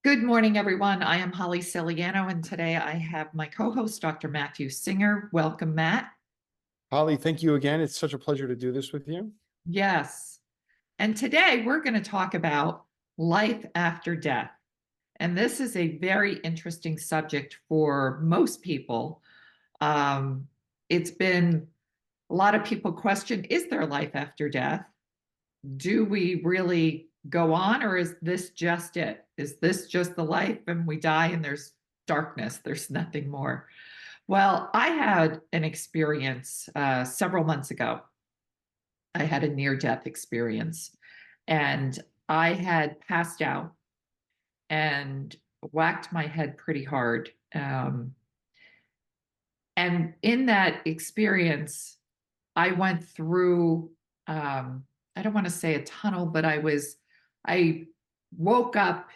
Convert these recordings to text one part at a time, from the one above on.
Good morning, everyone. I am Holly Celiano, and today I have my co-host, Dr. Matthew Singer. Welcome, Matt. Holly, thank you again. It's such a pleasure to do this with you. Yes. And today we're going to talk about life after death. And this is a very interesting subject for most people. Um, it's been a lot of people question, is there life after death? Do we really go on, or is this just it? Is this just the life and we die and there's darkness? There's nothing more. Well, I had an experience several months ago. I had a near death experience and I had passed out and whacked my head pretty hard. And in that experience, I went through, I don't want to say a tunnel, but I woke up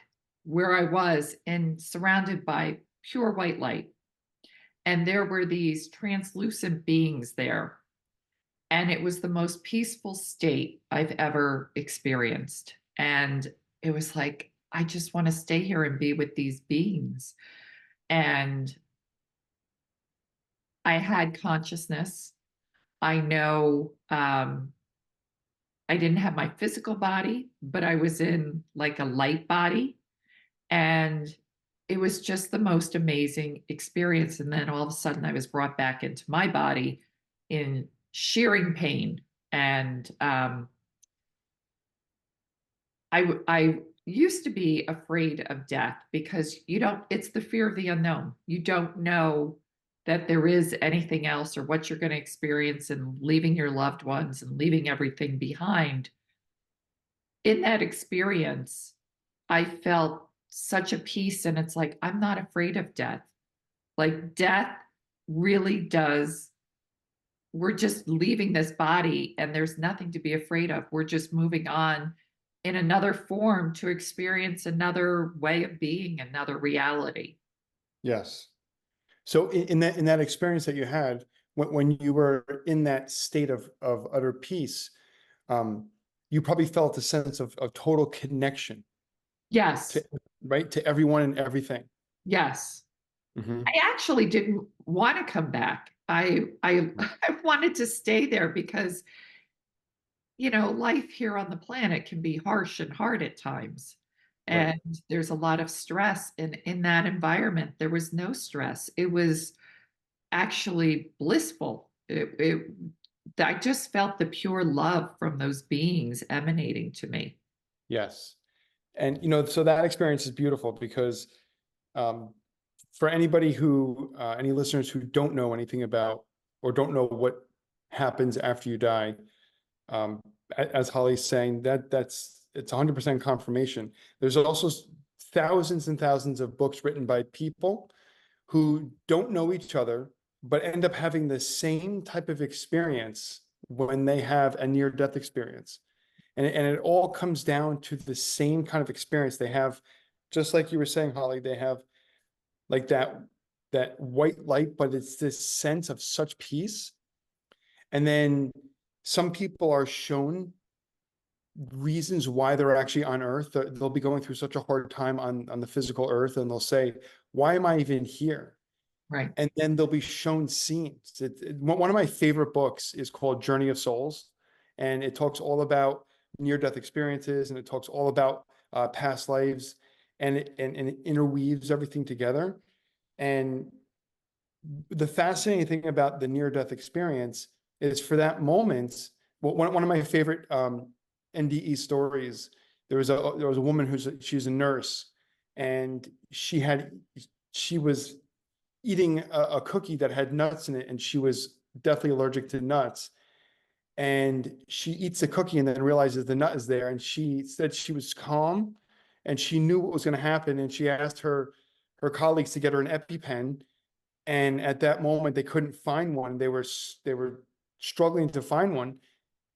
where I was and surrounded by pure white light. And there were these translucent beings there. And it was the most peaceful state I've ever experienced. And it was like, I just want to stay here and be with these beings. And I had consciousness. I know I didn't have my physical body, but I was in like a light body. And it was just the most amazing experience. And then all of a sudden, I was brought back into my body in shearing pain. And I used to be afraid of death because it's the fear of the unknown. You don't know that there is anything else or what you're going to experience and leaving your loved ones and leaving everything behind. In that experience, I felt such a peace. And it's like, I'm not afraid of death. Like, death really does. We're just leaving this body and there's nothing to be afraid of. We're just moving on in another form to experience another way of being, another reality. Yes. So in that experience that you had when you were in that state of utter peace, you probably felt a sense of total connection to Yes, right to everyone and everything. yes. I Hmm. actually didn't want to come back. I wanted to stay there because life here on the planet can be harsh and hard at times. Right. And there's a lot of stress. And in that environment, there was no stress. It was actually blissful. I just felt the pure love from those beings emanating to me. Yes. And so that experience is beautiful because um, for anybody any listeners who don't know anything about or don't know what happens after you die, um, as Holly's saying, it's 100% confirmation. There's also thousands and thousands of books written by people who don't know each other, but end up having the same type of experience when they have a near-death experience. And it all comes down to the same kind of experience they have, just like you were saying, Holly, they have like that white light, but it's this sense of such peace. And then some people are shown reasons why they're actually on Earth. They'll be going through such a hard time on the physical Earth, and they'll say, "Why am I even here?" Right. And then they'll be shown scenes. One of my favorite books is called Journey of Souls, and it talks all about near-death experiences, and it talks all about past lives, and it interweaves everything together. And the fascinating thing about the near-death experience is for that moment, well, one of my favorite NDE stories, there was a woman she's a nurse, and she was eating a cookie that had nuts in it, and she was deathly allergic to nuts. And she eats the cookie and then realizes the nut is there, and she said she was calm and she knew what was going to happen, and she asked her colleagues to get her an EpiPen, and at that moment they couldn't find one. They were struggling to find one,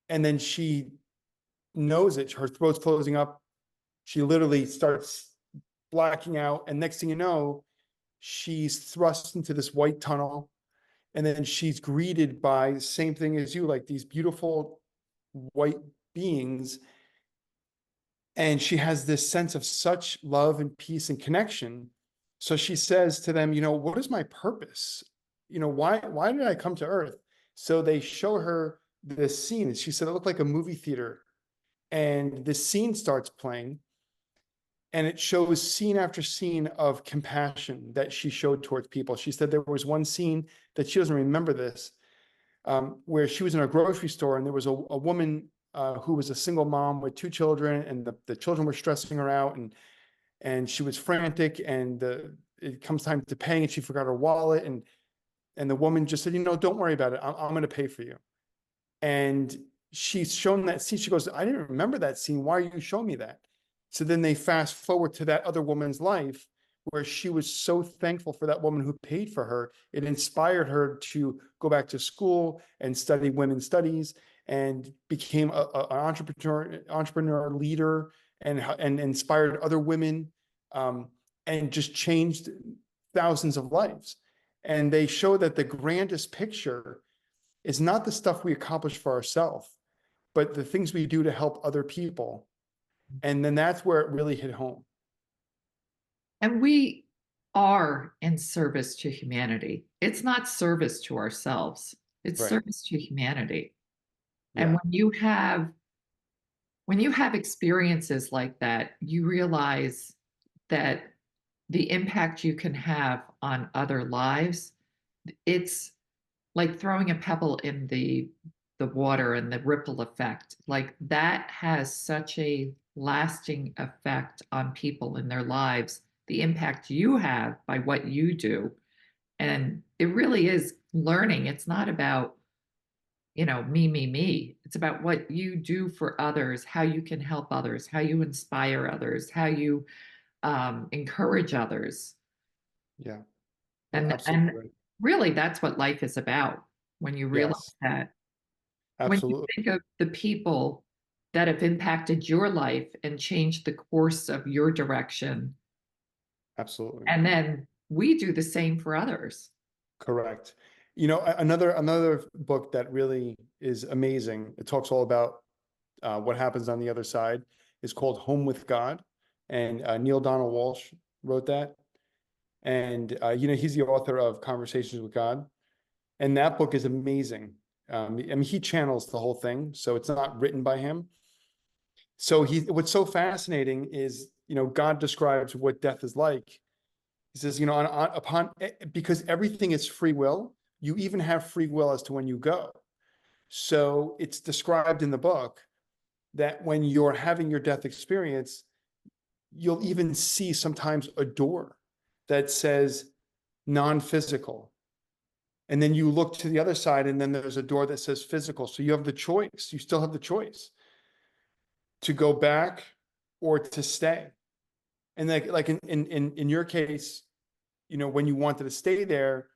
and then she knows it. Her throat's closing up. She literally starts blacking out, and next thing you know, she's thrust into this white tunnel, and then she's greeted by the same thing as you, like these beautiful white beings. And she has this sense of such love and peace and connection. So she says to them, what is my purpose? Why did I come to Earth? So they show her this scene. And she said it looked like a movie theater. And the scene starts playing, and it shows scene after scene of compassion that she showed towards people. She said there was one scene that she doesn't remember this, where she was in a grocery store, and there was a woman who was a single mom with two children, and the children were stressing her out, and she was frantic, and it comes time to paying, and she forgot her wallet, and the woman just said, don't worry about it. I'm going to pay for you. And she's shown that scene. She goes, I didn't remember that scene. Why are you showing me that? So then they fast forward to that other woman's life, where she was so thankful for that woman who paid for her. It inspired her to go back to school and study women's studies, and became an entrepreneur leader, and inspired other women, and just changed thousands of lives. And they show that the grandest picture is not the stuff we accomplish for ourselves, but the things we do to help other people. And then that's where it really hit home. And we are in service to humanity. It's not service to ourselves. It's Right. service to humanity. And Yeah. when you have experiences like that, you realize that the impact you can have on other lives, it's like throwing a pebble in the water and the ripple effect. Like that has such a lasting effect on people in their lives, the impact you have by what you do. And it really is learning. It's not about, me. It's about what you do for others, how you can help others, how you inspire others, how you encourage others. Yeah. Yeah. And Absolutely right. really, that's what life is about when you realize Yes. that. When you Absolutely. think of the people that have impacted your life and changed the course of your direction, Absolutely. and then we do the same for others. Correct. Another book that really is amazing. It talks all about what happens on the other side. Is called Home with God, and Neil Donald Walsh wrote that. And he's the author of Conversations with God, and that book is amazing. I mean, he channels the whole thing, so it's not written by him. So what's so fascinating is, God describes what death is like. He says, because everything is free will, you even have free will as to when you go. So it's described in the book that when you're having your death experience, you'll even see sometimes a door that says non-physical. And then you look to the other side, and then there's a door that says physical. So you have the choice. You still have the choice to go back or to stay. And like in your case, when you wanted to stay there,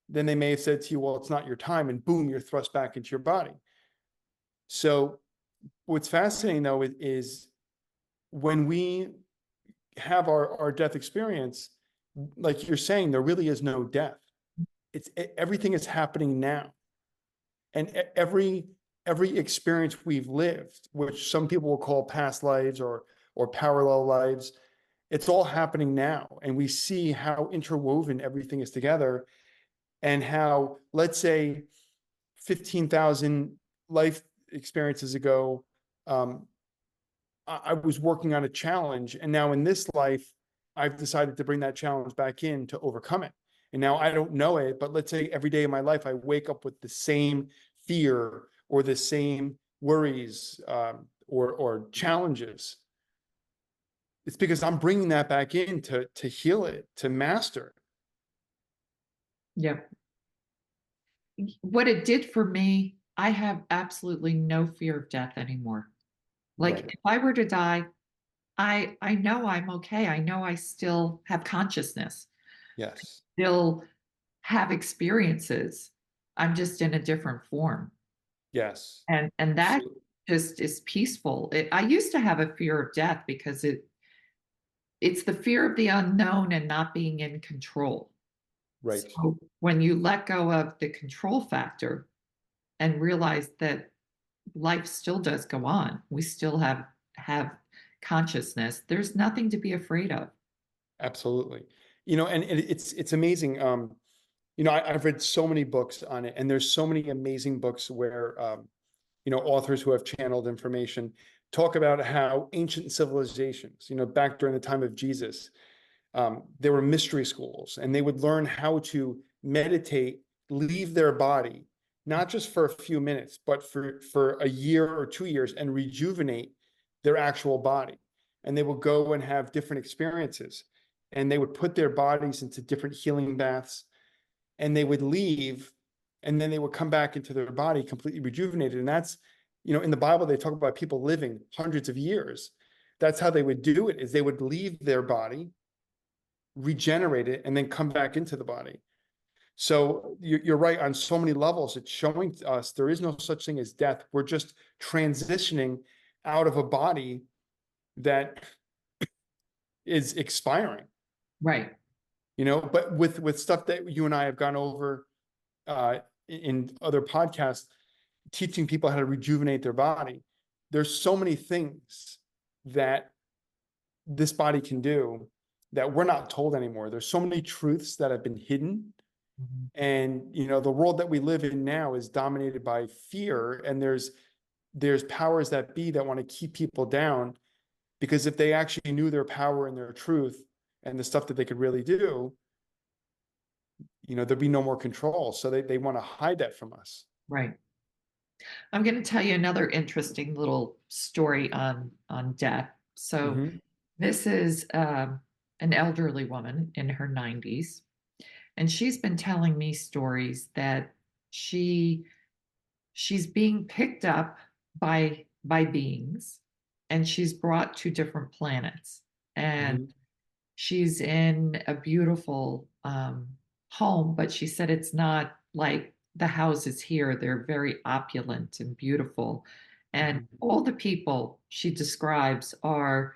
then they may have said to you, well, it's not your time, and boom, you're thrust back into your body. So what's fascinating though is when we have our death experience, like you're saying, there really is no death. Everything is happening now. And every experience we've lived, which some people will call past lives or parallel lives, it's all happening now. And we see how interwoven everything is together, and how, let's say, 15,000 life experiences ago, I was working on a challenge, and now in this life, I've decided to bring that challenge back in to overcome it. And now I don't know it, but let's say every day of my life, I wake up with the same fear or the same worries, or challenges. It's because I'm bringing that back in to heal it, to master it. Yeah. What it did for me, I have absolutely no fear of death anymore. Like Right. if I were to die, I know I'm okay. I know I still have consciousness, Yes. still have experiences. I'm just in a different form. Yes. And that Absolutely. just is peaceful. I used to have a fear of death because it's the fear of the unknown and not being in control. Right. So when you let go of the control factor and realize that life still does go on, we still have consciousness, there's nothing to be afraid of. Absolutely. And it's amazing. I've read so many books on it, and there's so many amazing books where authors who have channeled information talk about how ancient civilizations, back during the time of Jesus, there were mystery schools, and they would learn how to meditate, leave their body, not just for a few minutes, but for a year or 2 years, and rejuvenate their actual body. And they will go and have different experiences, and they would put their bodies into different healing baths, and they would leave, and then they would come back into their body completely rejuvenated. And that's, in the Bible, they talk about people living hundreds of years. That's how they would do it, is they would leave their body, regenerate it, and then come back into the body. So you're right on so many levels. It's showing us there is no such thing as death. We're just transitioning out of a body that is expiring. Right. But with stuff that you and I have gone over in other podcasts, teaching people how to rejuvenate their body, there's so many things that this body can do that we're not told anymore. There's so many truths that have been hidden. Mhm. And the world that we live in now is dominated by fear, and there's powers that be that want to keep people down, because if they actually knew their power and their truth and the stuff that they could really do, there'd be no more control. So they want to hide that from us. Right. I'm going to tell you another interesting little story on death. So Mm-hmm. this is an elderly woman in her 90s, and she's been telling me stories that she she's being picked up by beings, and she's brought to different planets, and Mm-hmm. she's in a beautiful home, but she said it's not like the houses here. They're very opulent and beautiful. And Mm-hmm. all the people she describes are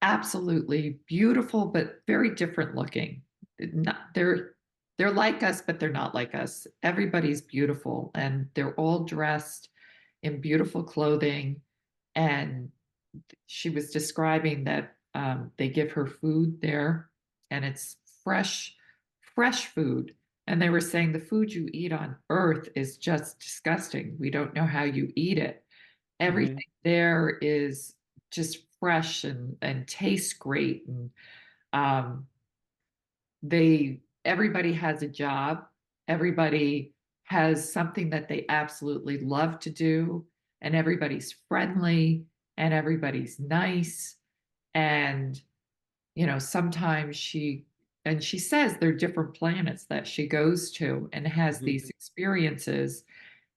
absolutely beautiful, but very different looking. Not, they're like us, but they're not like us. Everybody's beautiful, and they're all dressed in beautiful clothing. And she was describing that they give her food there, and it's fresh food. And they were saying the food you eat on Earth is just disgusting. We don't know how you eat it. Mm-hmm. Everything there is just fresh and tastes great. And um, everybody has a job. Everybody has something that they absolutely love to do, and everybody's friendly, and everybody's nice. And sometimes she says there are different planets that she goes to and has Mm-hmm. these experiences,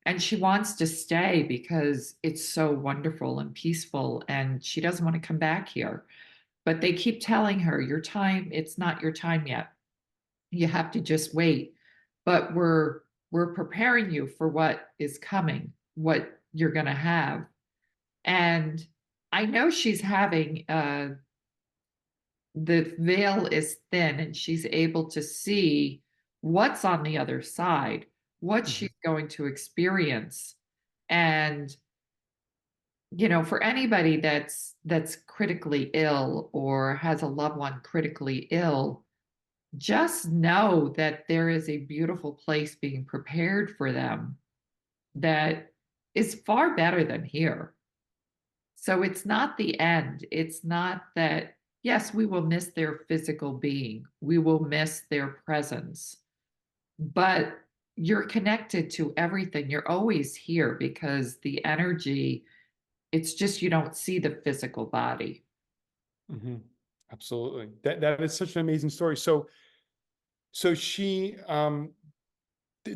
and she wants to stay because it's so wonderful and peaceful, and she doesn't want to come back here. But they keep telling her, it's not your time yet. You have to just wait. But we're preparing you for what is coming, what you're going to have. And I know she's having the veil is thin, and she's able to see what's on the other side, what Mm-hmm. she's going to experience. And for anybody that's critically ill or has a loved one critically ill, just know that there is a beautiful place being prepared for them that is far better than here. So it's not the end. It's not that, yes, we will miss their physical being, we will miss their presence, but you're connected to everything. You're always here because the energy, it's just you don't see the physical body. Mm-hmm. Absolutely. That is such an amazing story. So she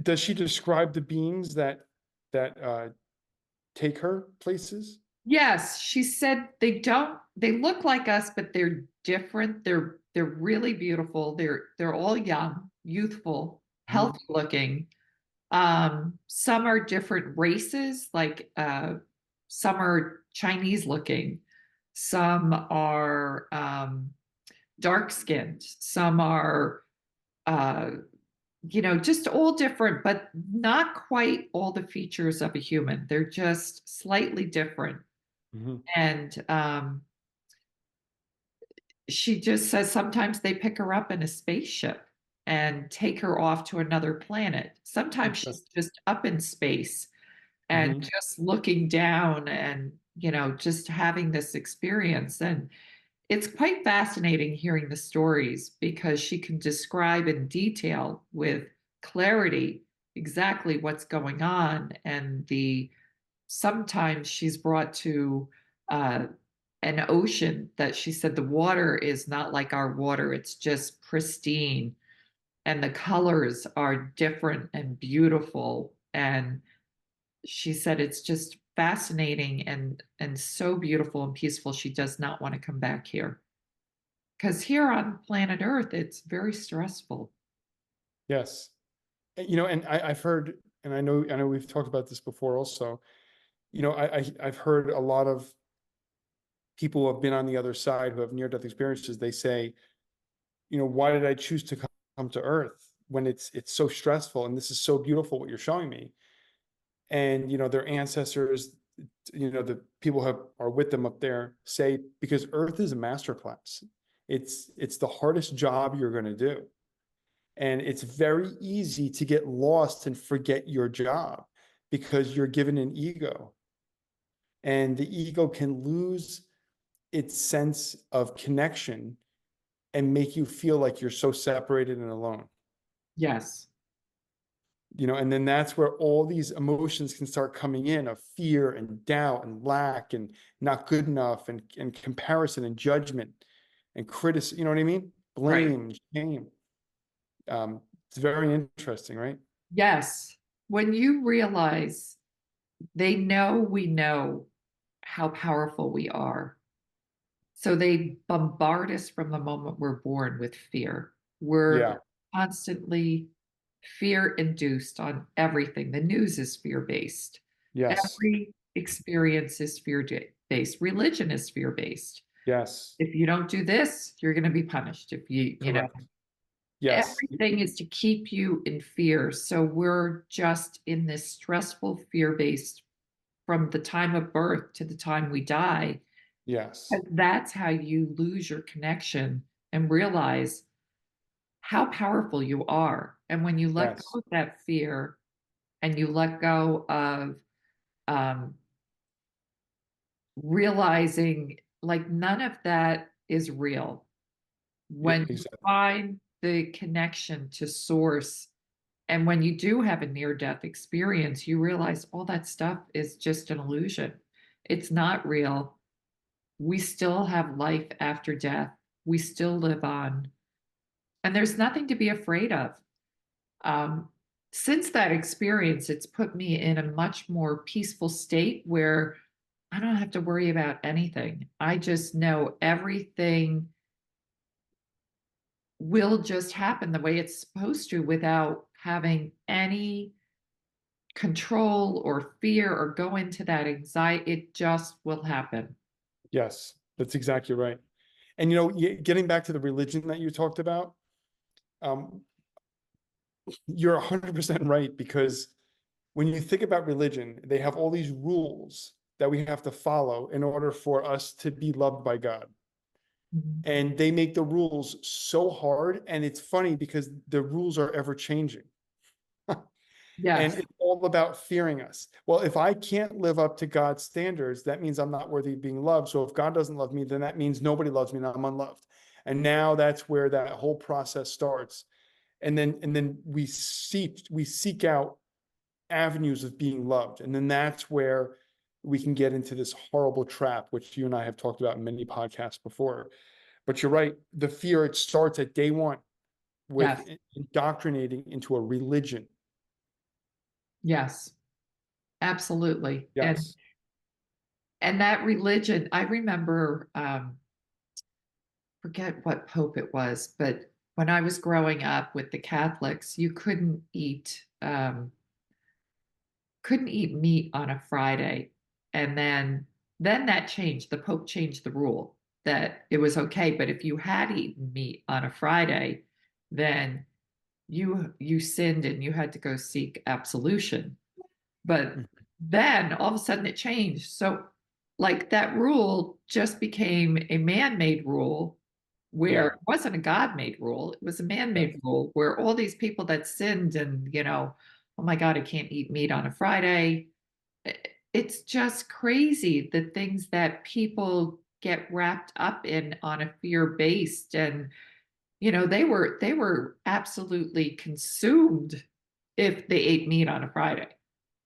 does she describe the beings that take her places? Yes, she said they look like us, but they're different. They're really beautiful. They're all young, youthful, Mm-hmm. healthy looking. Some are different races, like some are Chinese looking, some are dark skinned, some are uh, just all different, but not quite all the features of a human. They're just slightly different. Mm-hmm. And she just says sometimes they pick her up in a spaceship and take her off to another planet. Sometimes Okay. she's just up in space and Hmm. just looking down and, just having this experience. And it's quite fascinating hearing the stories because she can describe in detail with clarity exactly what's going on. And sometimes she's brought to uh, an ocean that she said the water is not like our water, it's just pristine. And the colors are different and beautiful. And she said it's just fascinating and so beautiful and peaceful. She does not want to come back here because here on planet Earth, it's very stressful. Yes. And I've heard, and I know we've talked about this before also. I've heard a lot of people who have been on the other side who have near-death experiences. They say, why did I choose to come to Earth when it's so stressful and this is so beautiful what you're showing me? And their ancestors, the people who are with them up there say, because Earth is a masterclass. It's the hardest job you're going to do. And it's very easy to get lost and forget your job because you're given an ego. And the ego can lose its sense of connection and make you feel like you're so separated and alone. Yes, And then that's where all these emotions can start coming in of fear and doubt and lack and not good enough and comparison and judgment and criticism. You know what I mean? right. Blame, shame. It's very interesting, right? Yes. When you realize they know we know how powerful we are. So they bombard us from the moment we're born with fear. We're Yeah. constantly fear induced on everything. The news is fear based. Yes. Every experience is fear based. Religion is fear based. Yes. If you don't do this, you're going to be punished. If Correct. Yes. everything is to keep you in fear. So we're just in this stressful fear based from the time of birth to the time we die. Yes. And that's how you lose your connection and realize how powerful you are. And when you let go Yes. of that fear and you let go of um, realizing like none of that is real, Yeah, when you exactly. find the connection to source, and when you do have a near death experience, you realize all that stuff is just an illusion. It's not real. We still have life after death. We still live on. And there's nothing to be afraid of. Um, since that experience, it's put me in a much more peaceful state where I don't have to worry about anything. I just know everything will just happen the way it's supposed to without having any control or fear or go into that anxiety. It just will happen. Yes. That's exactly right. And getting back to the religion that you talked about, um, you're 100% right, because when you think about religion, they have all these rules that we have to follow in order for us to be loved by God. Mhm. And they make the rules so hard. And it's funny because the rules are ever changing. And Yes, it's all about fearing us. Well, if I can't live up to God's standards, that means I'm not worthy of being loved. So if God doesn't love me, then that means nobody loves me and I'm unloved. And now that's where that whole process starts. And then we seek out avenues of being loved. And then that's where we can get into this horrible trap, which you and I have talked about in many podcasts before. But you're right. The fear, it starts at day one with yes, indoctrinating into a religion. yes, absolutely. Yes. And that religion, I remember, forget what pope it was, but when I was growing up with the Catholics, you couldn't eat meat on a Friday. And then that changed. The Pope changed the rule that it was okay. But if you had eaten meat on a Friday, then you sinned and you had to go seek absolution. But then all of a sudden it changed. So like that rule just became a man-made rule where Yeah. it wasn't a God-made rule, it was a man-made Yes. rule where all these people that sinned and, oh my God, I can't eat meat on a Friday. It's just crazy the things that people get wrapped up in on a fear based, and they were absolutely consumed if they ate meat on a Friday.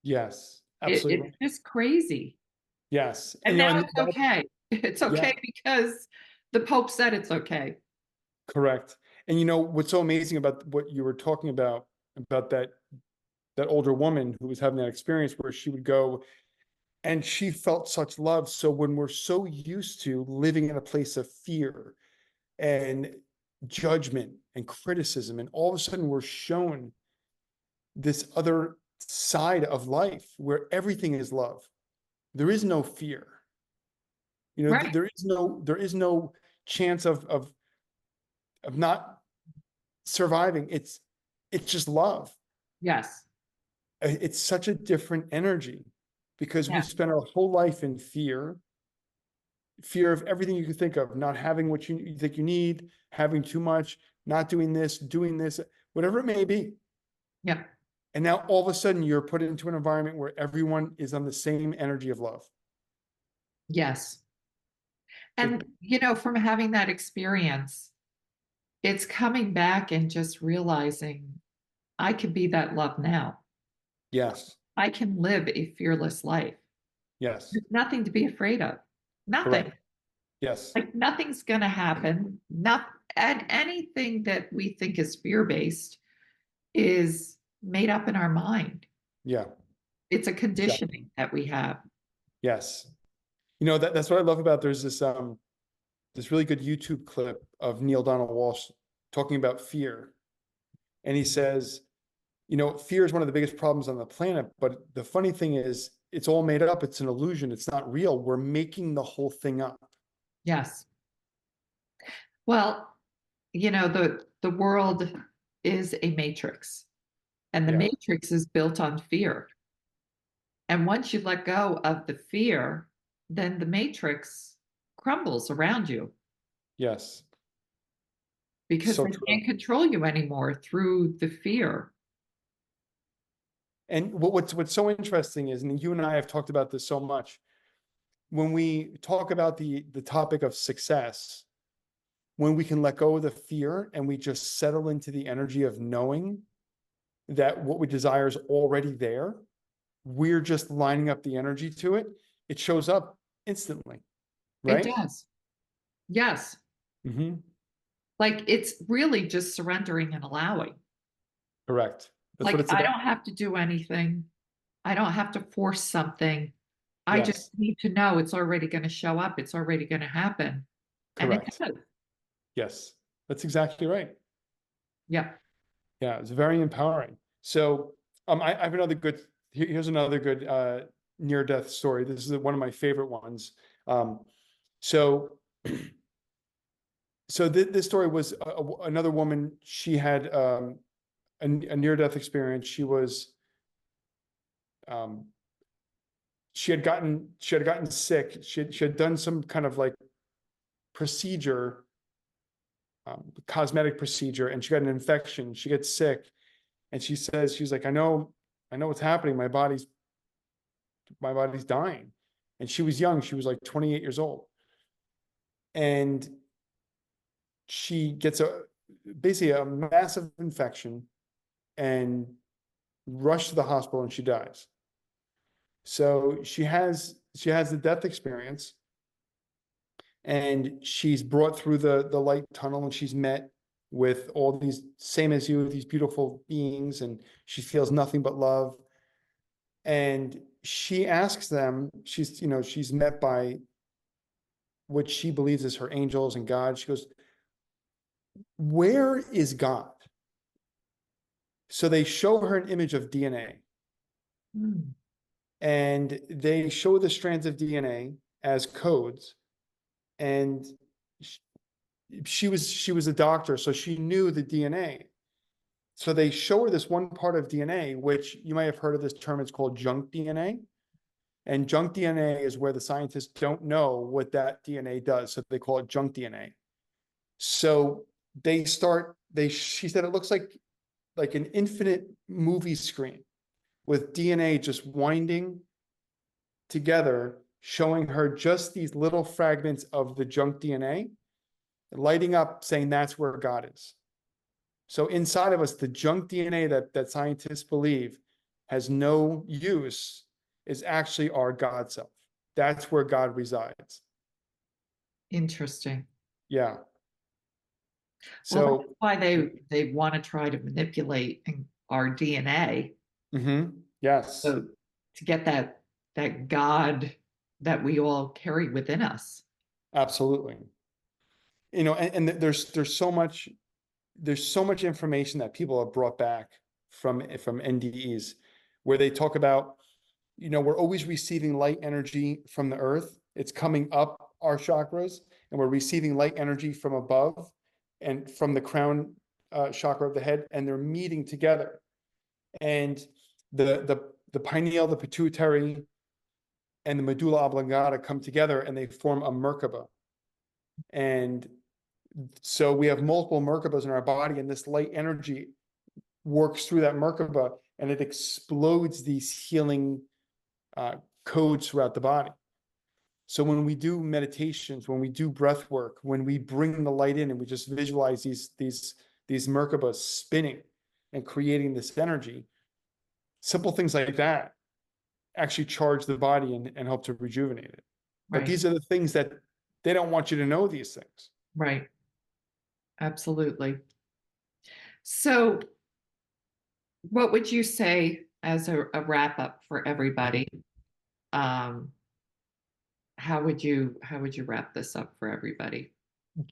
Yes. It, Absolutely it's right. just crazy. Yes. And now And it's that, okay. It's yeah, okay because the Pope said it's okay. correct. And what's so amazing about what you were talking about that older woman who was having that experience where she would go and she felt such love. So when we're so used to living in a place of fear and judgment and criticism, and all of a sudden we're shown this other side of life where everything is love. There is no fear. Right. There is no chance of not surviving. It's just love. Yes. It's such a different energy because we Yeah. spend our whole life in fear of everything you can think of, not having what you think you need, having too much, not doing this, whatever it may be. Yeah. And now all of a sudden you're put into an environment where everyone is on the same energy of love. Yes. It, And, from having that experience, it's coming back and just realizing I can be that love now. yes, I can live a fearless life. yes, There's nothing to be afraid of. Nothing. correct. Yes, Like nothing's going to happen. Not and anything that we think is fear-based is made up in our mind. yeah, It's a exactly. conditioning that we have. Yes. That's what I love about there's this really good YouTube clip of Neil Donald Walsh talking about fear. And he says, fear is one of the biggest problems on the planet. But the funny thing is, it's all made up. It's an illusion. It's not real. We're making the whole thing up. Yes. Well, the world is a matrix, and the Yeah. matrix is built on fear. And once you let go of the fear, then the matrix crumbles around you Yes. because So they true. can't control you anymore through the fear. And what's so interesting is, and you and I have talked about this so much, when we talk about the topic of success, when we can let go of the fear and we just settle into the energy of knowing that what we desire is already there, we're just lining up the energy to it. It shows up instantly, It right? does. Yes. Mm-hmm. Like it's really just surrendering and allowing. Correct. That's what Like it's I about. don't have to do anything. I don't have to force something. I just Yes. need to know it's already going to show up. It's already going to happen. And it Correct. does. Yes. That's exactly right. Yeah. Yeah, it's very empowering. So, I have another good. Here's another good near-death story. This is one of my favorite ones. Um, so, this story was another woman. She had a near-death experience. Um, she had gotten sick. She had done some kind of like procedure, cosmetic procedure, and she got an infection. She gets sick, and she's like, I know what's happening. My body's dying. And she was young. She was like 28 years old. And she gets basically a massive infection and rushed to the hospital, and she dies. So she has the death experience, and she's brought through the light tunnel, and she's met with all these, same as you, these beautiful beings, and she feels nothing but love. And she asks them, she's met by what she believes is her angels and God. She goes, where is God? So they show her an image of DNA, Mm. and they show the strands of DNA as codes. And she was a doctor, so she knew the DNA. So they show her this one part of DNA, which you might have heard of this term. It's called junk DNA. And junk DNA is where the scientists don't know what that DNA does. So they call it junk DNA. So she said it looks like an infinite movie screen with DNA just winding together, showing her just these little fragments of the junk DNA, lighting up, saying that's where God is. So inside of us, the junk DNA that scientists believe has no use is actually our God self. That's where God resides. Interesting. Yeah. Well, that's So, why they want to try to manipulate our DNA yes, so to get that God that we all carry within us. absolutely. And there's so much information that people have brought back from NDEs where they talk about, we're always receiving light energy from the earth. It's coming up our chakras, and we're receiving light energy from above and from the crown chakra of the head, and they're meeting together. And the pineal, the pituitary, and the medulla oblongata come together, and they form a Merkaba. And so we have multiple Merkabas in our body, and this light energy works through that Merkaba, and it explodes these healing codes throughout the body. So when we do meditations, when we do breath work, when we bring the light in and we just visualize these Merkabas spinning and creating this energy, simple things like that actually charge the body and help to rejuvenate it. But Right, these are the things that they don't want you to know these things. right. Absolutely. So, what would you say as a wrap up for everybody? Um, how would you wrap this up for everybody?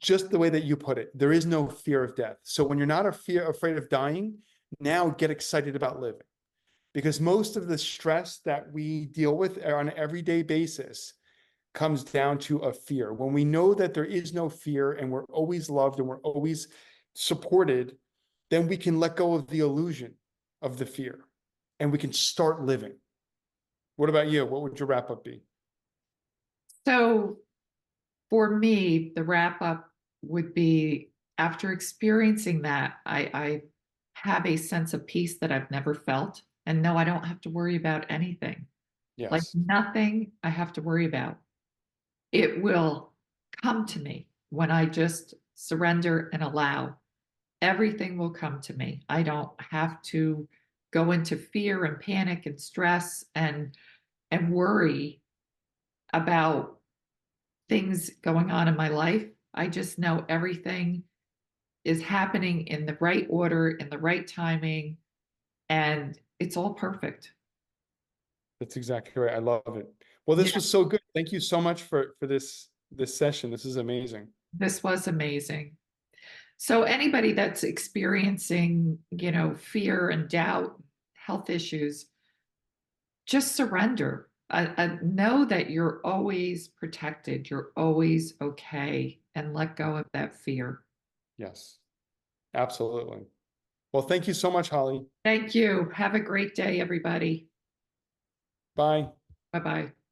Just the way that you put it, there is no fear of death. So when you're not afraid of dying, now get excited about living. Because most of the stress that we deal with on an everyday basis comes down to a fear. When we know that there is no fear and we're always loved and we're always supported, then we can let go of the illusion of the fear and we can start living. What about you? What would your wrap up be? So, for me, the wrap up would be after experiencing that, I have a sense of peace that I've never felt. And no, I don't have to worry about anything. Like Yes. nothing I have to worry about. It will come to me when I just surrender and allow. Everything will come to me. I don't have to go into fear and panic and stress and worry about things going on in my life. I just know everything is happening in the right order, in the right timing, and it's all perfect. That's exactly right. I love it. Well, this Yeah, was so good. Thank you so much for this session. This is amazing. this was amazing. So anybody that's experiencing, fear and doubt, health issues, just surrender. Know that you're always protected, you're always okay, and let go of that fear. Yes, absolutely. Well, thank you so much, Holly. Thank you. Have a great day, everybody. Bye. Bye bye.